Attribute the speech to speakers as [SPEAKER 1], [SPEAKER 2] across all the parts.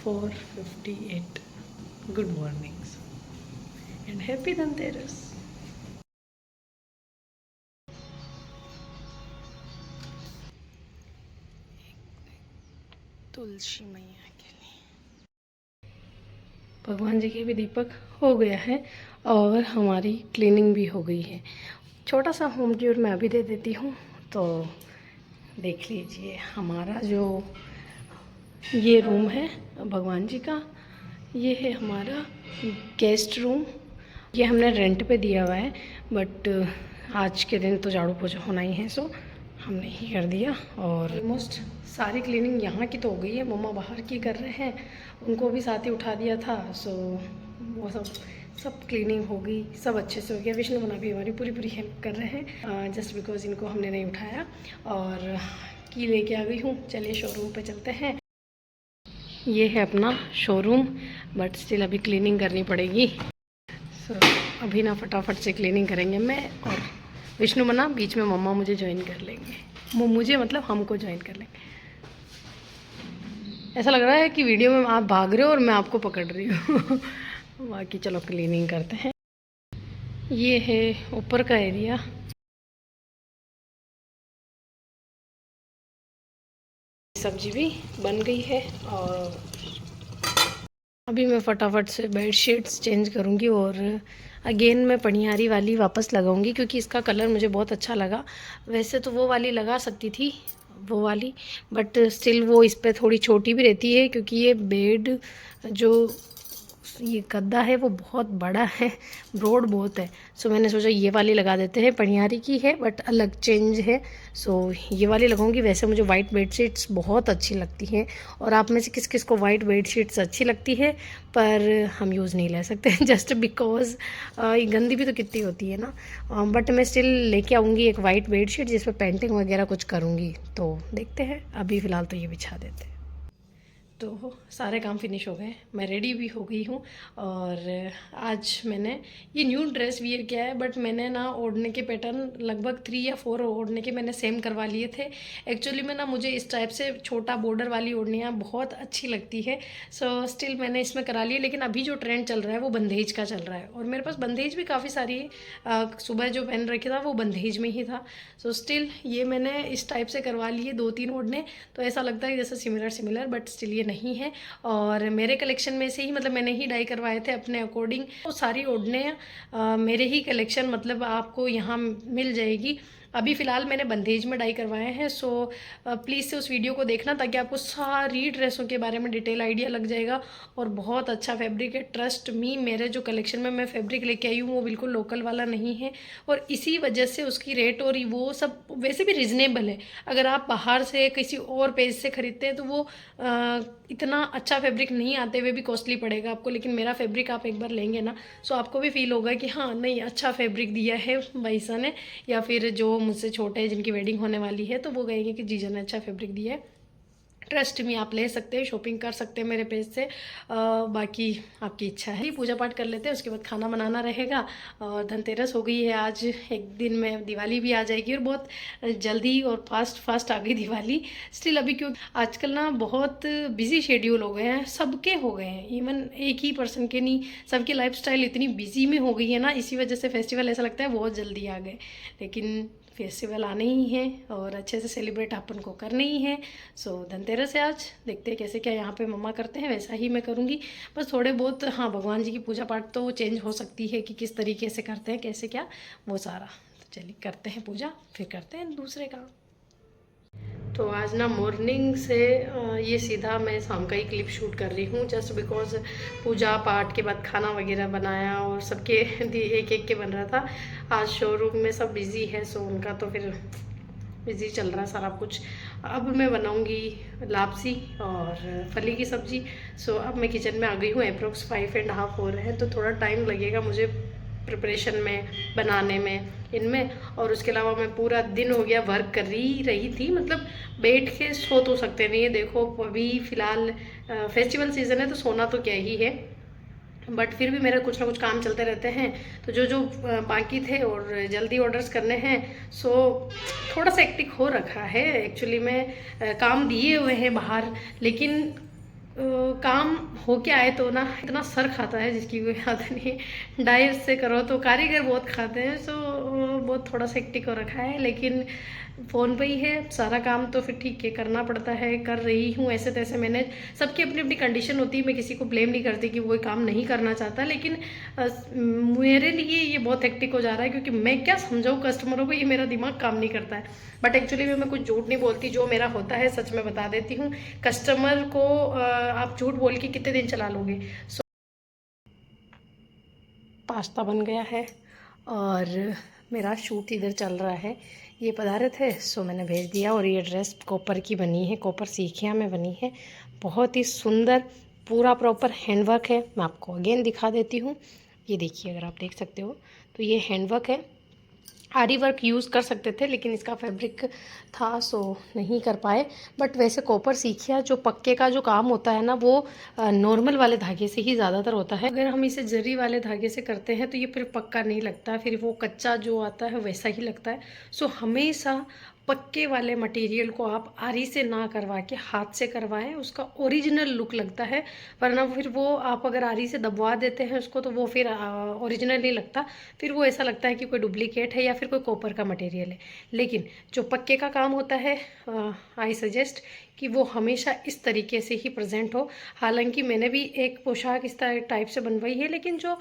[SPEAKER 1] 4:58. Good mornings and happy Dhanteras. तुलसी मैया के लिए भगवान जी के भी दीपक हो गया है और हमारी क्लीनिंग भी हो गई है। छोटा सा होम टूर मैं अभी दे देती हूँ। तो देख लीजिए हमारा जो ये रूम है भगवान जी का, ये है हमारा गेस्ट रूम। ये हमने रेंट पे दिया हुआ है, बट आज के दिन तो झाड़ू पोछा होना ही है, सो हमने ही कर दिया। और ऑलमोस्ट सारी क्लीनिंग यहाँ की तो हो गई है, मम्मा बाहर की कर रहे हैं, उनको भी साथ ही उठा दिया था। सो वो सब क्लीनिंग हो गई, सब अच्छे से हो गया। विष्णु मना भी हमारी पूरी हेल्प कर रहे हैं, जस्ट बिकॉज इनको हमने नहीं उठाया। और की लेके आ गई हूँ। चलिए शोरूम पे चलते हैं। ये है अपना शोरूम, बट स्टिल अभी क्लीनिंग करनी पड़ेगी। सो अभी ना फटाफट से क्लीनिंग करेंगे मैं और विष्णु मना, बीच में मम्मा मुझे ज्वाइन कर लेंगे। मुझे मतलब हमको ज्वाइन कर लेंगे। ऐसा लग रहा है कि वीडियो में आप भाग रहे हो और मैं आपको पकड़ रही हूँ। बाकी चलो क्लीनिंग करते हैं। ये है ऊपर का एरिया। सब्जी भी बन गई है और अभी मैं फटाफट से बेडशीट्स चेंज करूँगी और अगेन मैं पनियारी वाली वापस लगाऊंगी, क्योंकि इसका कलर मुझे बहुत अच्छा लगा। वैसे तो वो वाली लगा सकती थी, वो वाली, बट स्टिल वो इस पर थोड़ी छोटी भी रहती है, क्योंकि ये बेड जो ये गद्दा है वो बहुत बड़ा है, ब्रॉड बहुत है। सो मैंने सोचा ये वाली लगा देते हैं। पनियारी की है बट अलग चेंज है, सो ये वाली लगाऊंगी। वैसे मुझे वाइट बेडशीट्स बहुत अच्छी लगती हैं, और आप में से किस किस को वाइट बेडशीट्स अच्छी लगती है, पर हम यूज़ नहीं ले सकते जस्ट बिकॉज ये गंदी भी तो कितनी होती है ना। बट मैं स्टिल लेके आऊँगी एक वाइट बेडशीट जिस पर पेंटिंग वगैरह कुछ करूँगी। तो देखते हैं, अभी फ़िलहाल तो ये बिछा देते हैं। तो सारे काम फिनिश हो गए, मैं रेडी भी हो गई हूँ। और आज मैंने ये न्यू ड्रेस वियर किया है, बट मैंने ना ओढ़ने के पैटर्न लगभग 3 या 4 ओढ़ने के मैंने सेम करवा लिए थे। एक्चुअली में ना मुझे इस टाइप से छोटा बॉर्डर वाली ओढ़नियाँ बहुत अच्छी लगती है। सो स्टिल मैंने इसमें करा ली, लेकिन अभी जो ट्रेंड चल रहा है वो बंदेज का चल रहा है, और मेरे पास बंदेज भी काफ़ी सारी है। सुबह जो पहन रखा था वो बंदेज में ही था। सो स्टिल ये मैंने इस टाइप से करवा लिए 2-3 ओढ़ने, तो ऐसा लगता है जैसे सिमिलर, बट स्टिल ये नहीं है। और मेरे कलेक्शन में से ही, मतलब मैंने ही डाई करवाए थे अपने अकॉर्डिंग। तो सारी ओढ़ने मेरे ही कलेक्शन मतलब आपको यहाँ मिल जाएगी। अभी फ़िलहाल मैंने बंदेज में डाई करवाए हैं। सो प्लीज़ से उस वीडियो को देखना, ताकि आपको सारी ड्रेसों के बारे में डिटेल आइडिया लग जाएगा। और बहुत अच्छा फैब्रिक है, ट्रस्ट मी। मेरे जो कलेक्शन में मैं फैब्रिक लेके आई हूँ वो बिल्कुल लोकल वाला नहीं है, और इसी वजह से उसकी रेट और वो सब वैसे भी रिजनेबल है। अगर आप बाहर से किसी और पेज से ख़रीदते हैं तो वो इतना अच्छा फैब्रिक नहीं आते हुए भी कॉस्टली पड़ेगा आपको। लेकिन मेरा फैब्रिक आप एक बार लेंगे ना, सो आपको भी फील होगा कि हाँ नहीं, अच्छा फैब्रिक दिया है भाईसा ने, या फिर जो मुझसे छोटे हैं जिनकी वेडिंग होने वाली है, तो वो कहेंगे कि जीजा ने अच्छा फैब्रिक दिया है। ट्रस्ट में आप ले सकते हैं, शॉपिंग कर सकते हैं मेरे पेज से। बाकी आपकी इच्छा है। पूजा पाठ कर लेते हैं, उसके बाद खाना बनाना रहेगा। और धनतेरस हो गई है आज, एक दिन में दिवाली भी आ जाएगी, और बहुत जल्दी और फास्ट आ गई दिवाली। स्टिल अभी क्यों आजकल ना बहुत बिजी शेड्यूल हो गए हैं, सबके हो गए हैं, इवन एक ही पर्सन के नहीं, सबकी लाइफस्टाइल इतनी बिजी में हो गई है ना, इसी वजह से फेस्टिवल ऐसा लगता है बहुत जल्दी आ गए। लेकिन फेस्टिवल आने ही हैं और अच्छे से सेलिब्रेट अपन को करने ही है। सो धनतेरस है आज, देखते हैं कैसे क्या यहाँ पे मम्मा करते हैं वैसा ही मैं करूँगी। बस थोड़े बहुत हाँ, भगवान जी की पूजा पाठ तो चेंज हो सकती है कि किस तरीके से करते हैं, कैसे क्या, वो सारा। तो चलिए करते हैं पूजा, फिर करते हैं दूसरे काम। तो आज ना मॉर्निंग से ये सीधा मैं शाम का ही क्लिप शूट कर रही हूँ, जस्ट बिकॉज पूजा पाठ के बाद खाना वगैरह बनाया और सबके एक एक के बन रहा था। आज शोरूम में सब बिज़ी है, सो उनका तो फिर बिज़ी चल रहा है सारा कुछ। अब मैं बनाऊंगी लापसी और फली की सब्ज़ी। सो अब मैं किचन में आ गई हूँ, अप्रोक्स 5.5 हो रहे हैं, तो थोड़ा टाइम लगेगा मुझे प्रिपरेशन में, बनाने में, इनमें। और उसके अलावा मैं पूरा दिन हो गया वर्क कर रही थी, मतलब बैठ के सो तो सकते नहीं है। देखो अभी फ़िलहाल फेस्टिवल सीज़न है तो सोना तो क्या ही है, बट फिर भी मेरा कुछ ना कुछ काम चलते रहते हैं। तो जो बाकी थे और जल्दी ऑर्डर्स करने हैं, सो थोड़ा सा एक्टिक हो रखा है। एक्चुअली में काम दिए हुए हैं बाहर, लेकिन काम हो के आए तो ना इतना सर खाता है जिसकी कोई याद नहीं। डाइट से करो तो कारीगर बहुत खाते हैं, सो बहुत थोड़ा सा हेक्टिक हो रखा है, लेकिन फ़ोन पे ही है सारा काम, तो फिर ठीक है करना पड़ता है, कर रही हूँ ऐसे तैसे मैनेज। सबकी अपनी अपनी कंडीशन होती है, मैं किसी को ब्लेम नहीं करती कि वो काम नहीं करना चाहता, लेकिन मेरे लिए ये बहुत हेक्टिक हो जा रहा है, क्योंकि मैं क्या समझाऊँ कस्टमरों को, ये मेरा दिमाग काम नहीं करता है। बट एक्चुअली में मैं कुछ झूठ नहीं बोलती, जो मेरा होता है सच में बता देती हूँ। कस्टमर को आप झूठ बोल के कितने दिन चला लोगे। पास्ता बन गया है और मेरा शूट इधर चल रहा है। ये पधारे थे सो मैंने भेज दिया, और ये ड्रेस कॉपर की बनी है, कॉपर सीखिया में बनी है, बहुत ही सुंदर, पूरा प्रॉपर हैंडवर्क है। मैं आपको अगेन दिखा देती हूँ, ये देखिए अगर आप देख सकते हो तो ये हैंडवर्क है। आरी वर्क यूज़ कर सकते थे लेकिन इसका फैब्रिक था सो नहीं कर पाए। बट वैसे कॉपर सीखिया जो पक्के का जो काम होता है ना, वो नॉर्मल वाले धागे से ही ज़्यादातर होता है। अगर हम इसे जरी वाले धागे से करते हैं तो ये फिर पक्का नहीं लगता, फिर वो कच्चा जो आता है वैसा ही लगता है। सो हमेशा पक्के वाले मटेरियल को आप आरी से ना करवा के हाथ से करवाएं, उसका ओरिजिनल लुक लगता है। वरना फिर वो आप अगर आरी से दबवा देते हैं उसको तो वो फिर ओरिजिनल नहीं लगता, फिर वो ऐसा लगता है कि कोई डुप्लीकेट है या फिर कोई कॉपर का मटेरियल है। लेकिन जो पक्के का काम होता है, आई सजेस्ट कि वो हमेशा इस तरीके से ही प्रेजेंट हो। हालांकि मैंने भी एक पोशाक इस टाइप से बनवाई है, लेकिन जो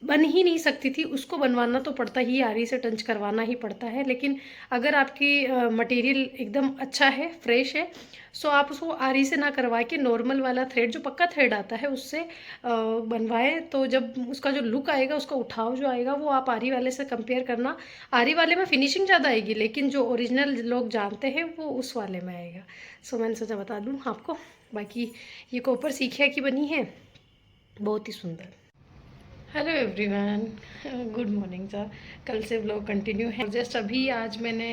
[SPEAKER 1] बन ही नहीं सकती थी उसको बनवाना तो पड़ता ही, आरी से टंच करवाना ही पड़ता है। लेकिन अगर आपकी मटेरियल एकदम अच्छा है, फ्रेश है, सो आप उसको आरी से ना करवा के नॉर्मल वाला थ्रेड जो पक्का थ्रेड आता है उससे बनवाएं, तो जब उसका जो लुक आएगा, उसका उठाव जो आएगा, वो आप आरी वाले से कंपेयर करना। आरी वाले में फिनिशिंग ज़्यादा आएगी, लेकिन जो ओरिजिनल लोग जानते हैं वो उस वाले में आएगा। सो मैंने सोचा बता दूँ आपको। बाकी ये कॉपर सीखिया की बनी है, बहुत ही सुंदर। Hello everyone, good morning sir. कल से व्लॉग कंटिन्यू है। जस्ट अभी आज मैंने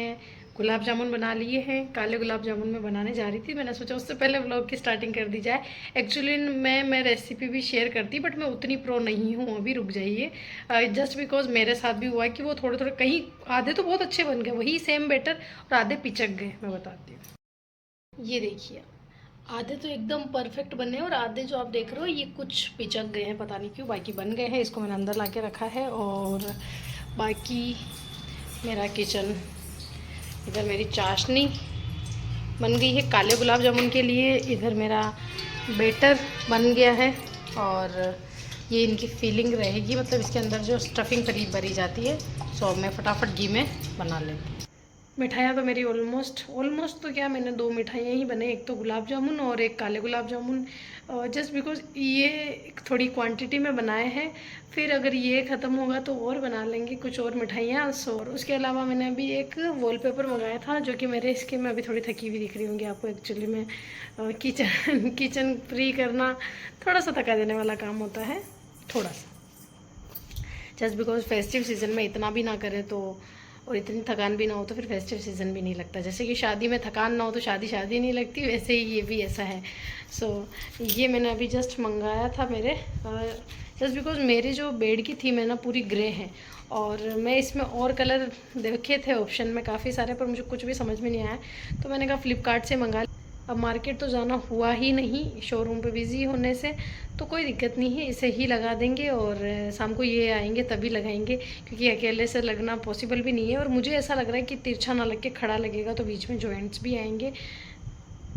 [SPEAKER 1] गुलाब जामुन बना लिए हैं, काले गुलाब जामुन मैं बनाने जा रही थी। मैंने सोचा उससे पहले व्लॉग की स्टार्टिंग कर दी जाए। एक्चुअली मैं रेसिपी भी शेयर करती, बट मैं उतनी प्रो नहीं हूँ, अभी रुक जाइए। जस्ट बिकॉज मेरे साथ भी हुआ कि वो थोड़े थोड़े, कहीं आधे तो बहुत अच्छे बन गए वही सेम बेटर, और आधे पिचक गए। मैं बताती हूँ, ये देखिए आधे तो एकदम परफेक्ट बने और आधे जो आप देख रहे हो ये कुछ पिचक गए हैं, पता नहीं क्यों, बाकी बन गए हैं। इसको मैंने अंदर ला के रखा है। और बाकी मेरा किचन, इधर मेरी चाशनी बन गई है काले गुलाब जामुन के लिए, इधर मेरा बेटर बन गया है, और ये इनकी फीलिंग रहेगी, मतलब इसके अंदर जो स्टफिंग करीब भरी जाती है। सो मैं फटाफट घी में बना लेती हूँ। मिठाइयाँ तो मेरी ऑलमोस्ट तो क्या, मैंने 2 मिठाइयाँ ही बने, एक तो गुलाब जामुन और एक काले गुलाब जामुन। जस्ट बिकॉज ये थोड़ी क्वांटिटी में बनाए हैं, फिर अगर ये ख़त्म होगा तो और बना लेंगे कुछ और मिठाइयाँ। और उसके अलावा मैंने अभी एक वॉलपेपर मंगाया था, जो कि मेरे इसके में अभी थोड़ी थकी हुई दिख रही होंगी आपको। एक्चुअली में किचन फ्री करना थोड़ा सा थका देने वाला काम होता है, थोड़ा सा। जस्ट बिकॉज फेस्टिव सीज़न में इतना भी ना करें तो, और इतनी थकान भी ना हो तो फिर फेस्टिव सीज़न भी नहीं लगता। जैसे कि शादी में थकान ना हो तो शादी नहीं लगती, वैसे ही ये भी ऐसा है। सो ये मैंने अभी जस्ट मंगाया था मेरे, जस्ट बिकॉज मेरी जो बेड की थी मैं ना पूरी ग्रे है, और मैं इसमें और कलर देखे थे ऑप्शन में काफ़ी सारे, पर मुझे कुछ भी समझ में नहीं आया, तो मैंने कहा फ्लिपकार्ट से मंगा। अब मार्केट तो जाना हुआ ही नहीं, शोरूम पे बिज़ी होने से, तो कोई दिक्कत नहीं है, इसे ही लगा देंगे। और शाम को ये आएंगे तभी लगाएंगे, क्योंकि अकेले से लगना पॉसिबल भी नहीं है। और मुझे ऐसा लग रहा है कि तिरछा ना लग के खड़ा लगेगा, तो बीच में जॉइंट्स भी आएंगे,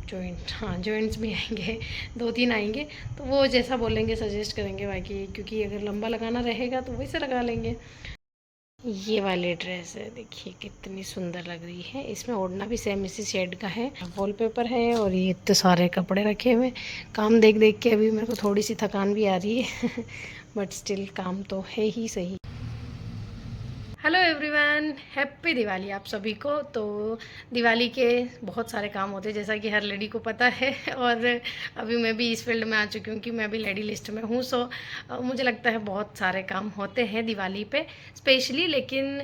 [SPEAKER 1] जॉइंट्स भी आएंगे, 2-3 आएंगे, तो वो जैसा बोलेंगे सजेस्ट करेंगे। बाकी क्योंकि अगर लंबा लगाना रहेगा तो वैसे लगा लेंगे। ये वाली ड्रेस है, देखिए कितनी सुंदर लग रही है, इसमें ओढ़ना भी सेम इसी शेड का है, वॉलपेपर है, और ये इतने सारे कपड़े रखे हुए। काम देख देख के अभी मेरे को थोड़ी सी थकान भी आ रही है बट स्टिल काम तो है ही सही। हेलो एवरीवन, हैप्पी दिवाली आप सभी को। तो दिवाली के बहुत सारे काम होते हैं, जैसा कि हर लेडी को पता है, और अभी मैं भी इस फील्ड में आ चुकी हूँ कि मैं भी लेडी लिस्ट में हूँ। सो मुझे लगता है बहुत सारे काम होते हैं दिवाली पे स्पेशली, लेकिन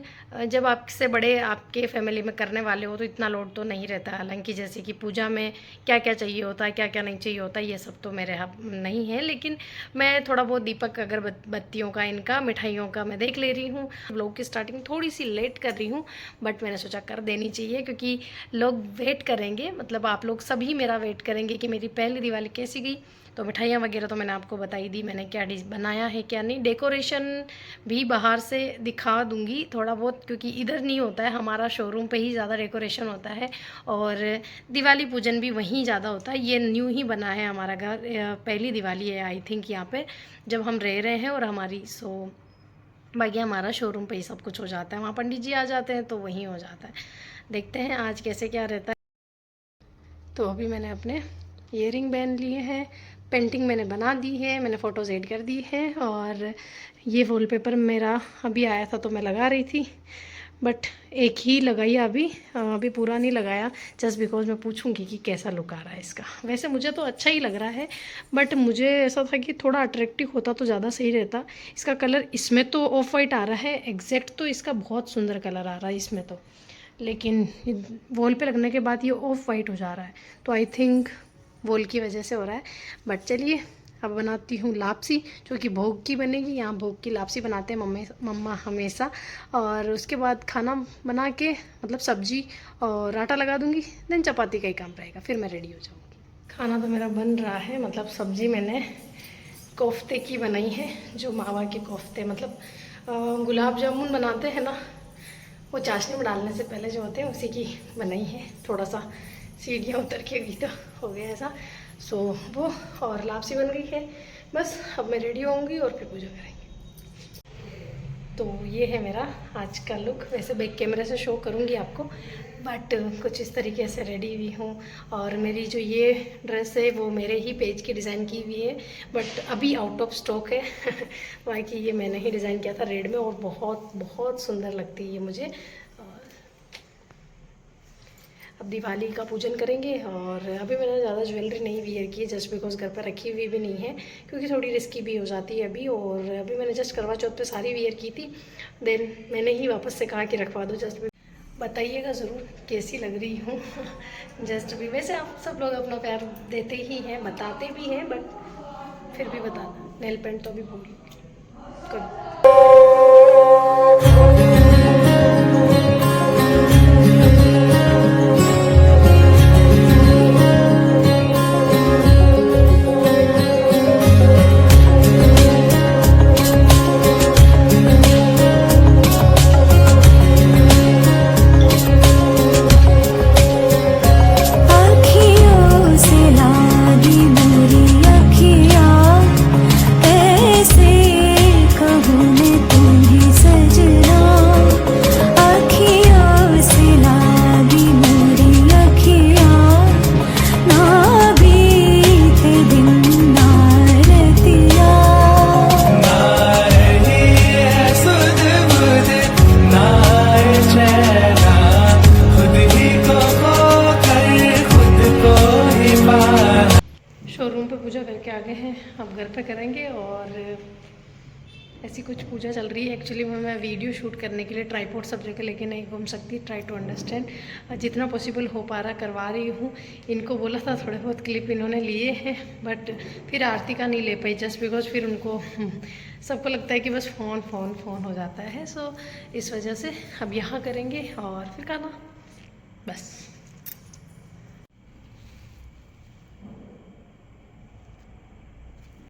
[SPEAKER 1] जब आपसे बड़े आपके फैमिली में करने वाले हो तो इतना लोड तो नहीं रहता। हालांकि जैसे कि पूजा में क्या क्या चाहिए होता है, क्या क्या नहीं चाहिए होता, ये सब तो मेरे यहाँ नहीं है, लेकिन मैं थोड़ा बहुत दीपक अगरबत्तियों का, इनका मिठाइयों का मैं देख ले रही हूँ। लोग की स्टार्टिंग थोड़ी सी लेट कर रही हूँ, बट मैंने सोचा कर देनी चाहिए, क्योंकि लोग वेट करेंगे, मतलब आप लोग सभी मेरा वेट करेंगे कि मेरी पहली दिवाली कैसी गई। तो मिठाइयाँ वगैरह तो मैंने आपको बताई दी, मैंने क्या डिश बनाया है क्या नहीं। डेकोरेशन भी बाहर से दिखा दूँगी थोड़ा बहुत, क्योंकि इधर नहीं होता है, हमारा शोरूम पे ही ज़्यादा डेकोरेशन होता है और दिवाली पूजन भी वहीं ज़्यादा होता है। ये न्यू ही बना है हमारा घर, पहली दिवाली है आई थिंक यहाँ पे जब हम रह रहे हैं और हमारी बाकी हमारा शोरूम पे ही सब कुछ हो जाता है। वहाँ पंडित जी आ जाते हैं तो वहीं हो जाता है। देखते हैं आज कैसे क्या रहता है। तो अभी मैंने अपने ईयरिंग पहन लिए हैं, पेंटिंग मैंने बना दी है, मैंने फ़ोटोज़ ऐड कर दी है और ये वॉलपेपर मेरा अभी आया था तो मैं लगा रही थी, बट एक ही लगाई अभी पूरा नहीं लगाया, जस्ट बिकॉज मैं पूछूंगी कि कैसा लुक आ रहा है इसका। वैसे मुझे तो अच्छा ही लग रहा है, बट मुझे ऐसा था कि थोड़ा अट्रैक्टिव होता तो ज़्यादा सही रहता। इसका कलर इसमें तो ऑफ वाइट आ रहा है, एग्जैक्ट तो इसका बहुत सुंदर कलर आ रहा है इसमें तो, लेकिन वॉल पे लगने के बाद ये ऑफ वाइट हो जा रहा है, तो आई थिंक वॉल की वजह से हो रहा है। बट चलिए अब बनाती हूँ लापसी, जो कि भोग की बनेगी। यहाँ भोग की लापसी बनाते हैं मम्मा हमेशा, और उसके बाद खाना बना के मतलब सब्जी और आटा लगा दूँगी, देन चपाती का ही काम रहेगा, फिर मैं रेडी हो जाऊँगी। खाना तो मेरा बन रहा है, मतलब सब्जी मैंने कोफ्ते की बनाई है, जो मावा के कोफ्ते, मतलब गुलाब जामुन बनाते हैं ना, वो चाशनी में डालने से पहले जो होते हैं उसी की बनाई है। थोड़ा सा सीढ़ियाँ उतर के भी तो हो गया ऐसा, सो वो और लापसी बन गई है। बस अब मैं रेडी होंगी और फिर पूजा करेंगे। तो ये है मेरा आज का लुक। वैसे बैक कैमरे से शो करूँगी आपको, बट कुछ इस तरीके से रेडी हुई हूँ। और मेरी जो ये ड्रेस है वो मेरे ही पेज की डिज़ाइन की हुई है, बट अभी आउट ऑफ स्टॉक है बाकी ये मैंने ही डिज़ाइन किया था रेड में, और बहुत बहुत सुंदर लगती है ये मुझे। अब दिवाली का पूजन करेंगे, और अभी मैंने ज़्यादा ज्वेलरी नहीं वियर की है, जस्ट बिकॉज घर पर रखी हुई भी नहीं है, क्योंकि थोड़ी रिस्की भी हो जाती है अभी। और अभी मैंने जस्ट करवा चौथ पे सारी वियर की थी, देन मैंने ही वापस से कहा कि रखवा दो। जस्ट बताइएगा ज़रूर कैसी लग रही हूँ जस्ट भी, वैसे आप सब लोग अपना प्यार देते ही हैं, बताते भी हैं, बट फिर भी बताना। नेल पेंट तो अभी भूल कर। शोरूम पे पूजा करके आ गए हैं, अब घर पे करेंगे। और ऐसी कुछ पूजा चल रही है। एक्चुअली मैं वीडियो शूट करने के लिए ट्राईपोड सब जगह लेके नहीं घूम सकती, ट्राई टू अंडरस्टैंड। जितना पॉसिबल हो पा रहा करवा रही हूँ। इनको बोला था थोड़े बहुत क्लिप इन्होंने लिए हैं, बट फिर आरती का नहीं ले पाई, जस्ट बिकॉज फिर उनको सबको लगता है कि बस फ़ोन फ़ोन फ़ोन हो जाता है। सो इस वजह से अब यहाँ करेंगे और फिर खाना, बस।